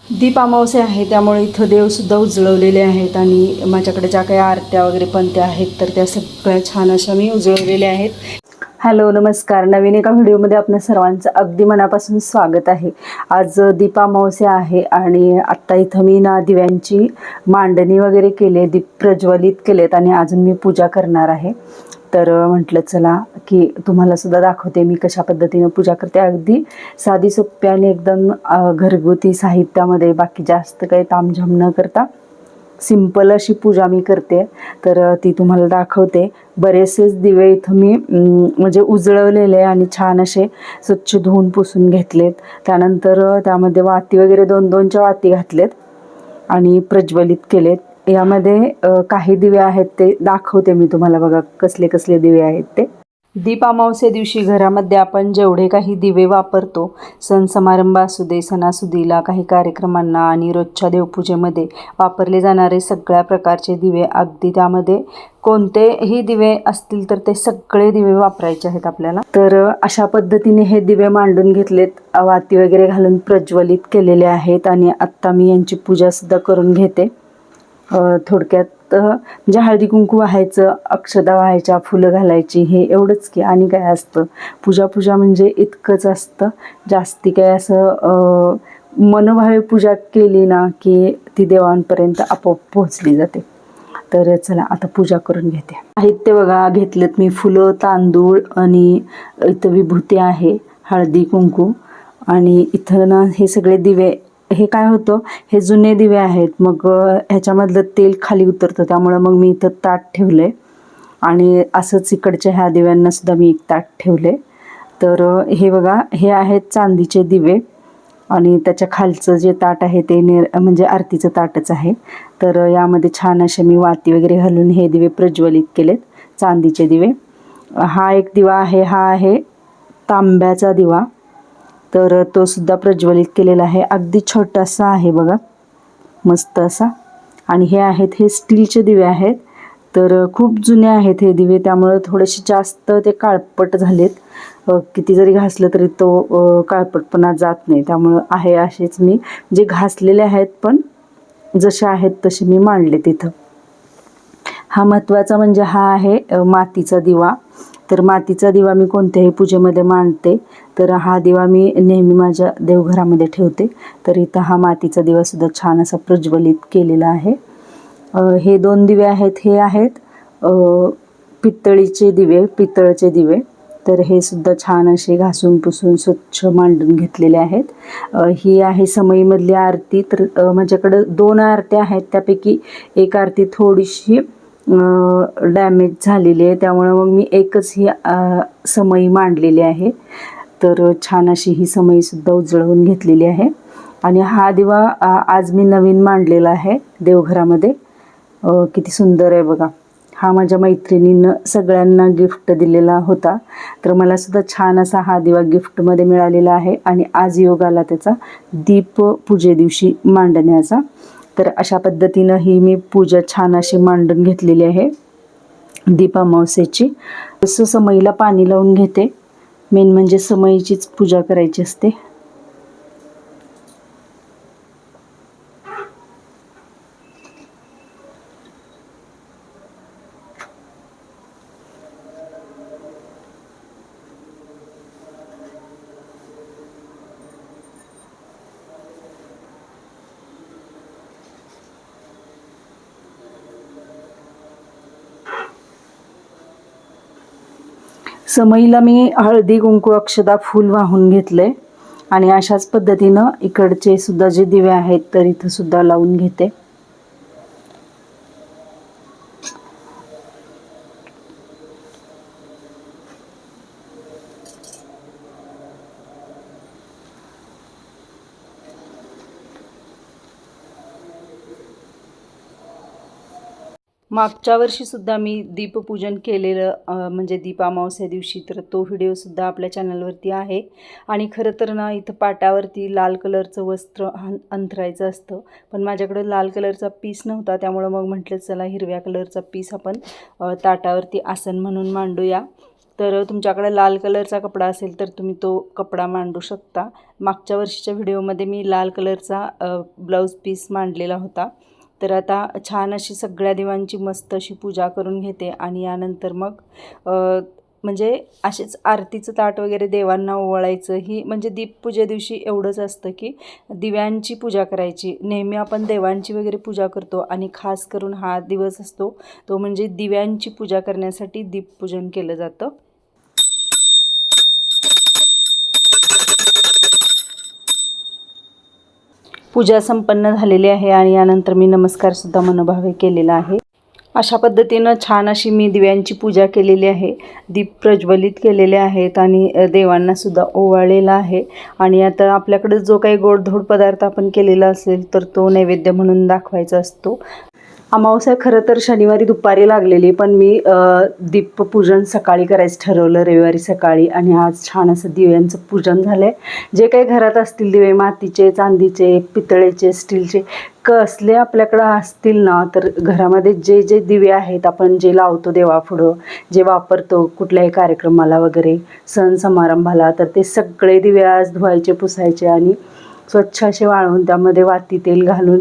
दीप अमावस्या आहे त्यामुळे इथं देवसुद्धा उजळवलेले आहेत आणि माझ्याकडे ज्या काही आरत्या वगैरे पणत्या आहेत तर त्या सगळ्या छान अशा मी उजळवलेल्या आहेत. हॅलो नमस्कार. नवीन एका व्हिडिओमध्ये आपल्या सर्वांचं अगदी मनापासून स्वागत आहे. आज दीप अमावस्या आहे आणि आत्ता इथं मी ना दिव्यांची मांडणी वगैरे केली, दीप प्रज्वलित केलेत आणि अजून मी पूजा करणार आहे. तर म्हटलं चला की तुम्हाला सुद्धा दाखवते मी कशा पद्धतीने पूजा करते. अगदी साधी सोप्या आणि एकदम घरगुती साहित्यामध्ये, बाकी जास्त काही तामझाम न करता सिंपल अशी पूजा मी करते. तर ती तुम्हाला दाखवते. बरेचसेच दिवे इथं मी म्हणजे उजळवलेले आणि छान असे स्वच्छ धुवून पुसून घेतलेत. त्यानंतर त्यामध्ये वाती वगैरे 2-2च्या वाती घातलेत आणि प्रज्वलित केलेत. यामध्ये काही दिवे आहेत ते दाखवते मी तुम्हाला. बघा कसले कसले दिवे आहेत ते. दीप अमावस्ये दिवशी घरामध्ये आपण जेवढे काही दिवे वापरतो, सण समारंभ असू दे, सणासुदीला, काही कार्यक्रमांना आणि रोजच्या देवपूजेमध्ये वापरले जाणारे सगळ्या प्रकारचे दिवे, अगदी त्यामध्ये कोणतेही दिवे असतील तर ते सगळे दिवे वापरायचे आहेत आपल्याला. तर अशा पद्धतीने हे दिवे मांडून घेतलेत, वाती वगैरे घालून प्रज्वलित केलेले आहेत आणि आत्ता मी यांची पूजासुद्धा करून घेते. थोडक्यात म्हणजे हळदी कुंकू वाहायचं, अक्षदा वाहायच्या, फुलं घालायची, हे एवढंच की. आणि काय असतं, पूजा म्हणजे इतकंच असतं. जास्ती काय असं मनोभावे पूजा केली ना की ती देवांपर्यंत आपोआप पोहोचली जाते. तर चला आता पूजा करून घेते. साहित्य बघा घेतलेत मी, फुलं, तांदूळ आणि इथं विभूती आहे, हळदी कुंकू आणि इथं ना हे सगळे दिवे. हे काय होतं, हे जुने दिवे आहेत, मग ह्याच्यामधलं तेल खाली उतरतं, त्यामुळं मग मी इथं ताट ठेवले आणि असंच इकडच्या ह्या दिव्यांना सुद्धा मी एक ताट ठेवले. तर हे बघा, हे आहेत चांदीचे दिवे आणि त्याच्या खालचं जे ताट आहे ते म्हणजे आरतीचं ताटच आहे. तर यामध्ये छान असे मी वाती वगैरे घालून हे दिवे प्रज्वलित केलेत, चांदीचे दिवे. हा एक दिवा आहे, हा आहे तांब्याचा दिवा, तर तो सुद्धा प्रज्वलित केलेला आहे. अगदी छोटासा आहे बघा, मस्त असा. आणि हे आहेत, हे स्टीलचे दिवे आहेत. तर खूप जुने आहेत हे दिवे, त्यामुळं थोडेसे जास्त ते काळपट झालेत. किती जरी घासलं तरी तो काळपटपणा जात नाही, त्यामुळं आहे असेच मी जे घासलेले आहेत, पण जसे आहेत तसे मी मांडले तिथं. हा महत्त्वाचा म्हणजे हा आहे मातीचा दिवा. तर मातीचा दिवा मी कोणत्याही पूजेमध्ये मांडते, तर हा दिवा मी नेहमी माझ्या देवघरामध्ये ठेवते. तर इथं हा मातीचा दिवासुद्धा छान असा प्रज्वलित केलेला आहे. हे 2 दिवे आहेत, हे आहेत पितळीचे दिवे, पितळचे दिवे. तर हे सुद्धा छान असे घासून पुसून स्वच्छ मांडून घेतलेले आहेत. ही आहे समईमधली आरती. तर माझ्याकडं 2 आरत्या आहेत, त्यापैकी एक आरती थोडीशी डॅमेज झालेली आहे, त्यामुळं मग मी एकच ही समई मांडलेली आहे. तर छान अशी ही समईसुद्धा उजळवून घेतलेली आहे. आणि हा दिवा आज मी नवीन मांडलेला आहे देवघरामध्ये. किती सुंदर आहे बघा. हा माझ्या मैत्रिणीनं सगळ्यांना गिफ्ट दिलेला होता, तर मला सुद्धा छान असा हा दिवा गिफ्टमध्ये मिळालेला आहे आणि आज योग आला त्याचा दीप पूजे दिवशी मांडण्याचा. तर अशा पद्धतीनं ही मी पूजा छान अशी मांडून घेतलेली आहे दीप अमावस्येची. जसं समईला पाणी लावून घेते, मेन म्हणजे समईचीच पूजा करायची असते. समईला मी हळदी कुंकू अक्षदा फूल वाहून घेतले आणि अशाच पद्धतीनं इकडचे सुद्धा जे दिवे आहेत तर इथं सुद्धा लावून घेते. मागच्या वर्षीसुद्धा मी दीपपूजन केलेलं म्हणजे दीप अमावस्या दिवशी, तर तो व्हिडिओसुद्धा आपल्या चॅनलवरती आहे. आणि खरं तर ना इथं पाटावरती लाल कलरचं वस्त्र अंथरायचं असतं, पण माझ्याकडं लाल कलरचा पीस नव्हता, त्यामुळं मग म्हटलं चला हिरव्या कलरचा पीस आपण ताटावरती आसन म्हणून मांडूया. तर तुमच्याकडे लाल कलरचा कपडा असेल तर तुम्ही तो कपडा मांडू शकता. मागच्या वर्षीच्या व्हिडिओमध्ये मी लाल कलरचा ब्लाऊज पीस मांडलेला होता. तर आता छान अशी सगळ्या दिवांची मस्त अशी पूजा करून घेते आणि यानंतर मग म्हणजे असेच आरतीचं ताट वगैरे देवांना ओवाळायचं. ही म्हणजे दीपपूजे दिवशी एवढंच असतं की दिव्यांची पूजा करायची. नेहमी आपण देवांची वगैरे पूजा करतो आणि खास करून हा दिवस असतो तो म्हणजे दिव्यांची पूजा करण्यासाठी दीपपूजन केलं जातं. पूजा संपन्न झालेली आहे आणि यानंतर मी नमस्कारसुद्धा मनोभावे केलेला आहे. अशा पद्धतीनं छान अशी मी दिव्यांची पूजा केलेली आहे. दीप प्रज्वलित केलेले आहेत आणि देवांनासुद्धा ओवाळलेला आहे. आणि आता आपल्याकडे जो काही गोडधोड पदार्थ आपण केलेला असेल तर तो नैवेद्य म्हणून दाखवायचा असतो. अमावस्या खरं तर शनिवारी दुपारी लागलेली, पण मी दीपपूजन सकाळी करायचं ठरवलं रविवारी सकाळी. आणि आज छान असं दिव्यांचं पूजन झालं आहे. जे काही घरात असतील दिवे, मातीचे, चांदीचे, पितळेचे, स्टीलचे, कसले आपल्याकडं असतील ना, तर घरामध्ये जे जे दिवे आहेत आपण जे लावतो देवापुढं, जे वापरतो कुठल्याही कार्यक्रमाला वगैरे, सण समारंभाला, तर ते सगळे दिवे आज धुवायचे, पुसायचे आणि स्वच्छ असे वाळवून त्यामध्ये वाती तेल घालून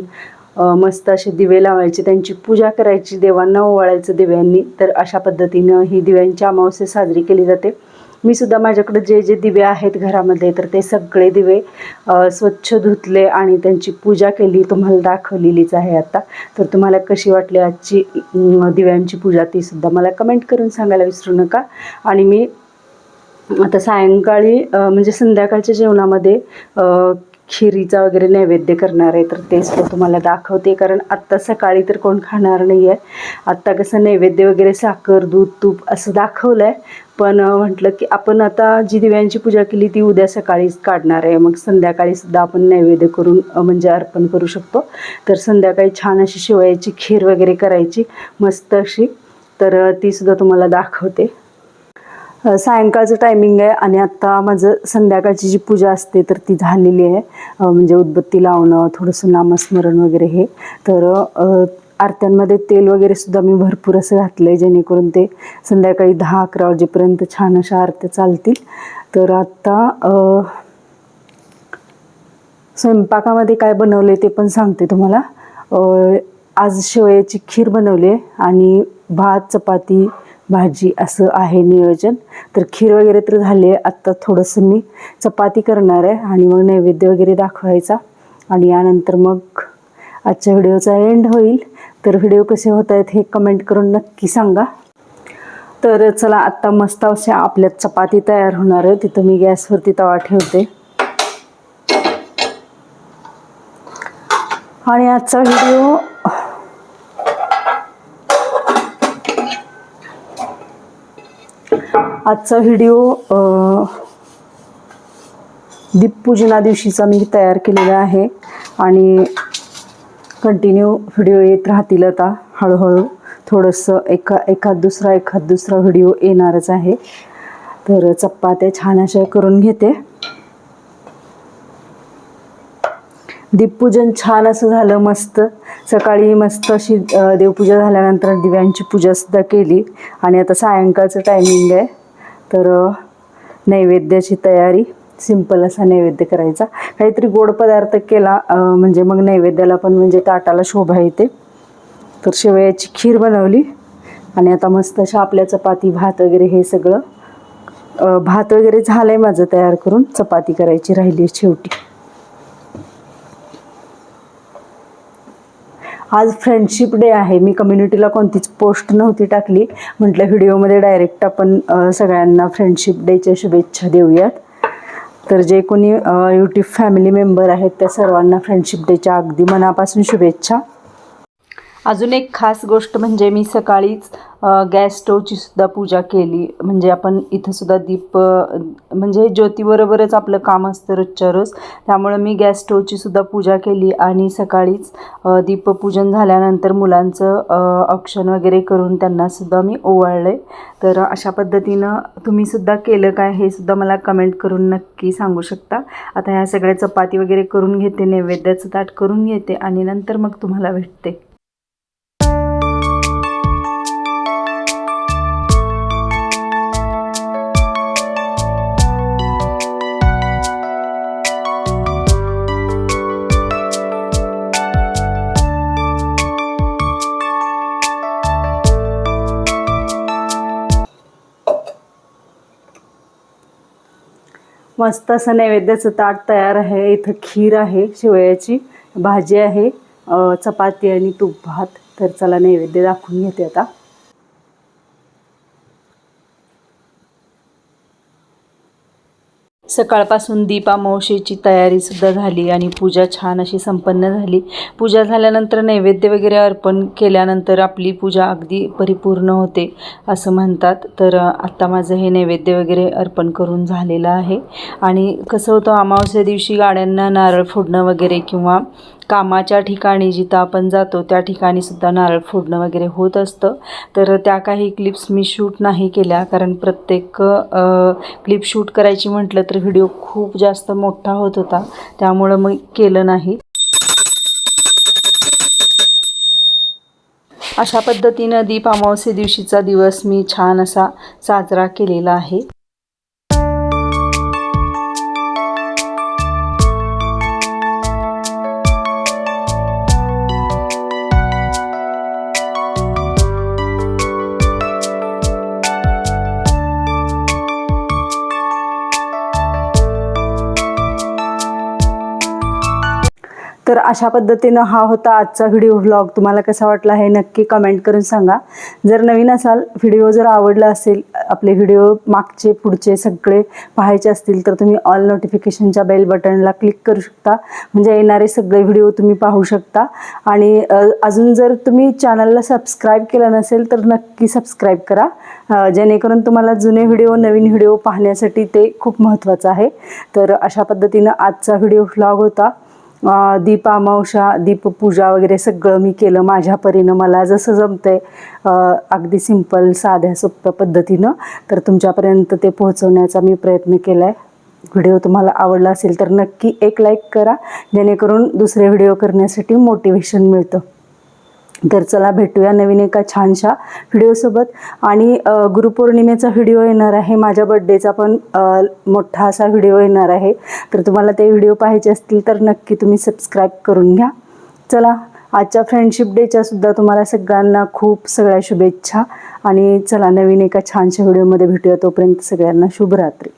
मस्त असे दिवे लावायचे, त्यांची पूजा करायची, देवांना ओवाळायचं दिव्यांनी. तर अशा पद्धतीनं ही दिव्यांची अमावस्या साजरी केली जाते. मी सुद्धा माझ्याकडे जे जे दिवे आहेत घरामध्ये तर ते सगळे दिवे स्वच्छ धुतले आणि त्यांची पूजा केली, तुम्हाला दाखवलेलीच आहे आता. तर तुम्हाला कशी वाटली आजची दिव्यांची पूजा तीसुद्धा मला कमेंट करून सांगायला विसरू नका. आणि मी आता सायंकाळी म्हणजे संध्याकाळच्या जेवणामध्ये खिरीचा वगैरे नैवेद्य करणार आहे, तर तेच तुम्हाला दाखवते. कारण आत्ता सकाळी तर कोण खाणार नाही आहे. आत्ता कसं नैवेद्य वगैरे साखर, दूध, तूप असं दाखवलं आहे, पण म्हटलं की आपण आता जी दिव्यांची पूजा केली ती उद्या सकाळीच काढणार आहे. मग संध्याकाळीसुद्धा आपण नैवेद्य करून म्हणजे अर्पण करू शकतो. तर संध्याकाळी छान अशी शेवयाची खीर वगैरे करायची मस्त अशी, तर तीसुद्धा तुम्हाला दाखवते. सायंकाळचं टायमिंग आहे आणि आत्ता माझं संध्याकाळची जी पूजा असते तर ती झालेली आहे. म्हणजे उदबत्ती लावणं, थोडंसं नामस्मरण वगैरे हे. तर आरत्यांमध्ये तेल वगैरेसुद्धा मी भरपूर असं घातलं आहे, जेणेकरून ते संध्याकाळी 10-11 वाजेपर्यंत छान अशा आरत्या चालतील. तर आत्ता स्वयंपाकामध्ये काय बनवले ते पण सांगते तुम्हाला. आज शेवयाची खीर बनवली आहे आणि भात, चपाती, भाजी असं आहे नियोजन. तर खीर वगैरे तर झाली आहे. आत्ता थोडंसं मी चपाती करणार आहे आणि मग नैवेद्य वगैरे दाखवायचा आणि यानंतर मग आजच्या व्हिडिओचा एंड होईल. तर व्हिडिओ कसे होत आहेत हे कमेंट करून नक्की सांगा. तर चला आत्ता मस्त अशा आपल्या चपाती तयार होणार आहे. तिथं मी गॅसवरती तवा ठेवते. आणि आजचा व्हिडिओ दीपपूजना दिवशीचा मी तयार केलेला आहे आणि कंटिन्यू व्हिडिओ येत राहतील. आता हळूहळू थोडंसं एखाद दुसरा व्हिडिओ येणारच आहे. तर चपात्या छान अशा करून घेते. दीपपूजन छान असं झालं मस्त. सकाळी मस्त अशी देवपूजा झाल्यानंतर दिव्यांची पूजासुद्धा केली आणि आता सायंकाळचं टायमिंग आहे. तर नैवेद्याची तयारी, सिंपल असा नैवेद्य करायचा. काहीतरी गोड पदार्थ केला म्हणजे मग नैवेद्याला पण म्हणजे ताटाला शोभा येते. तर शेवयाची खीर बनवली आणि आता मस्त अशा आपल्या चपाती, भात वगैरे हे सगळं भात वगैरे झालं आहे माझं तयार करून, चपाती करायची राहिली शेवटी. आज फ्रेंडशिप डे आहे. मी कम्युनिटीला कोणतीच पोस्ट नव्हती टाकली. म्हटलं व्हिडिओमध्ये डायरेक्ट आपण सगळ्यांना फ्रेंडशिप डेच्या शुभेच्छा देऊयात. तर जे कोणी यूट्यूब फॅमिली मेंबर आहेत त्या सर्वांना फ्रेंडशिप डेच्या अगदी मनापासून शुभेच्छा. अजून एक खास गोष्ट म्हणजे मी सकाळीच गॅस स्टोवची सुद्धा पूजा केली. म्हणजे आपण इथं सुद्धा दीप म्हणजे ज्योतीबरोबरच आपलं काम असतं रोजच्या रोज, त्यामुळं मी गॅस स्टोवची सुद्धा पूजा केली आणि सकाळीच दीपपूजन झाल्यानंतर मुलांचं औक्षण वगैरे करून त्यांनासुद्धा मी ओवाळले. तर अशा पद्धतीनं तुम्हीसुद्धा केलं काय हे सुद्धा मला कमेंट करून नक्की सांगू शकता. आता ह्या सगळ्या चपाती वगैरे करून घेते, नैवेद्याचं ताट करून घेते आणि नंतर मग तुम्हाला भेटते. मस्त असं नैवेद्याचं ताट तयार आहे. इथं खीर आहे, शेवयाची भाजी आहे, चपाती आणि तूप भात. तर चला नैवेद्य दाखवून घेते आता. सकाळपासून दीप अमावस्येची तयारीसुद्धा झाली आणि पूजा छान अशी संपन्न झाली. पूजा झाल्यानंतर नैवेद्य वगैरे अर्पण केल्यानंतर आपली पूजा अगदी परिपूर्ण होते असं म्हणतात. तर आत्ता माझं हे नैवेद्य वगैरे अर्पण करून झालेलं आहे. आणि कसं होतं, अमावस्या दिवशी गाड्यांना नारळ फोडणं वगैरे किंवा कामाच्या ठिकाणी जिथं आपण जातो त्या ठिकाणीसुद्धा नारळ फोडणं वगैरे होत असतं. तर त्या काही क्लिप्स मी शूट नाही केल्या, कारण प्रत्येक क्लिप शूट करायची म्हटलं तर व्हिडिओ खूप जास्त मोठा होत होता, त्यामुळं मग केलं नाही. अशा पद्धतीनं दीप अमावस्ये दिवशीचा दिवस मी छान असा साजरा केलेला आहे. तर अशा पद्धतीनं हा होता आजचा व्लॉग. तुम्हाला कसा वाटला हे नक्की कमेंट करून सांगा. जर नवीन असाल, व्हिडिओ जर आवडला असेल, आपले व्हिडिओ मागचे पुढचे सगळे पाहायचे असतील तर तुम्ही ऑल नोटिफिकेशनच्या बेल बटनला क्लिक करू शकता. म्हणजे येणारे सगळे व्हिडिओ तुम्ही पाहू शकता. आणि अजून जर तुम्ही चॅनलला सबस्क्राईब केलं नसेल तर नक्की सबस्क्राईब करा, जेणेकरून तुम्हाला जुने व्हिडिओ, नवीन व्हिडिओ पाहण्यासाठी ते खूप महत्त्वाचं आहे. तर अशा पद्धतीनं आजचा व्लॉग होता. दीप अमावस्या, दीपपूजा वगैरे सगळं मी केलं माझ्या परीनं, मला जसं जमतंय अगदी सिंपल साध्या सोप्या पद्धतीनं. तर तुमच्यापर्यंत ते पोहोचवण्याचा मी प्रयत्न केला आहे. व्हिडिओ तुम्हाला आवडला असेल तर नक्की एक लाईक करा, जेणेकरून दुसरे व्हिडिओ करण्यासाठी मोटिवेशन मिळतं. तर चला भेटूया नवीन एका छानशा व्हिडिओसोबत. आणि गुरुपौर्णिमेचा व्हिडिओ येणार आहे, माझ्या बड्डेचा पण मोठा असा व्हिडिओ येणार आहे. तर तुम्हाला ते व्हिडिओ पाहायचे असतील तर नक्की तुम्ही सबस्क्राईब करून घ्या. चला, आजच्या फ्रेंडशिप डेच्या सुद्धा तुम्हाला सगळ्यांना खूप सगळ्या शुभेच्छा. आणि चला नवीन एका छानशा व्हिडिओमध्ये भेटूया. तोपर्यंत सगळ्यांना शुभरात्री.